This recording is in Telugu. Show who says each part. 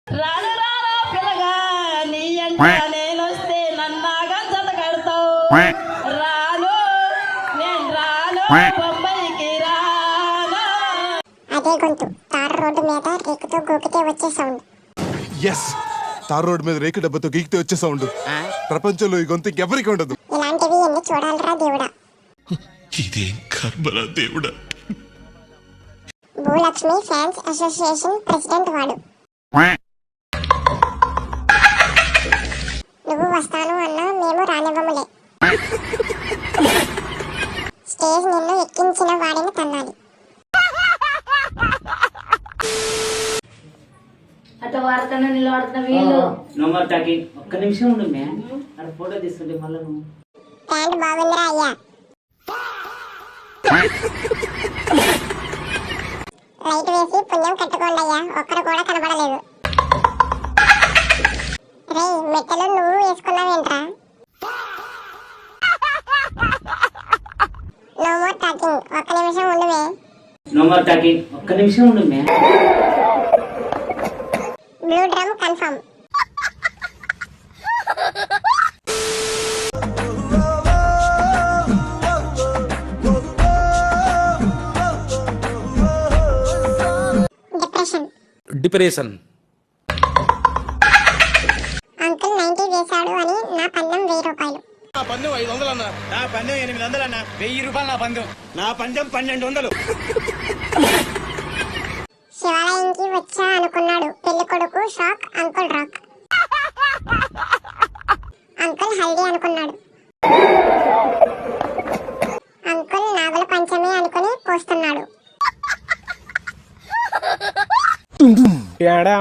Speaker 1: రాను రారా పిల్లగా నీ అంట నేనొస్తే నన్నాగా జత కడతావు. రాను నేను రాను బొంబాయికి రాను.
Speaker 2: అదే గొంతు తార రోడ్డు మీద రేకుతో గోకితే వచ్చే సౌండ్.
Speaker 3: ఎస్, తార్ రోడ్ మీద రేకు డబ్బతో గీకితే వచ్చే సౌండ్ ప్రపంచంలో ఈ గొంతు ఎవరికి ఉండదు.
Speaker 2: ఇలాంటివి ఎన్ని చూడాలరా దేవుడా.
Speaker 4: ఇదేం కర్మరా దేవుడా.
Speaker 2: భూలక్ష్మి ఫ్యాన్స్ అసోసియేషన్ ప్రెసిడెంట్ వాడు. నువ్వు వస్తాను అన్నా మేము రానివ్వములే. స్టేజ్ నిన్ను ఎక్కించిన వాడిని తన్నాలి.
Speaker 1: అట్లా వాడుతున్నా నిలబడుతున్నా వీళ్ళు.
Speaker 5: నోమర్ టాకింగ్. ఒక్క నిమిషం ఉండు మే, అక్కడ ఫోటో తీసుకుంటే మళ్ళీ నువ్వు.
Speaker 2: ప్యాంట్ బాగుందిరా అయ్యా. లైట్ వేసి పుణ్యం కట్టుకోండి అయ్యా, ఒక్కరు కూడా కనబడలేదు. రే మెట్టలు నువ్వు వేసుకున్నావేంట్రా? No more talking. ఒక్క నిమిషం ఉండుమే.
Speaker 5: నోమర్ టాకింగ్. ఒక్క నిమిషం ఉండు మే.
Speaker 2: Blue drum confirm.
Speaker 6: Depression.
Speaker 2: Uncle 90 వేశాడు అని నా పందెం 1000 రూపాయలు.
Speaker 7: నా పందెం 500 అన్న. నా పందెం 800 అన్న. 1000 రూపాయలు నా పందెం. నా పందెం 1200.
Speaker 2: శివాలయంకి వచ్చా అనుకున్నాడు పెళ్లి కొడుకు shock. Uncle rock. Uncle haldi అనుకున్నాడు. అంకుల్ నాగుల పంచమి అనుకుని పోస్తున్నాడు.
Speaker 7: ఏడా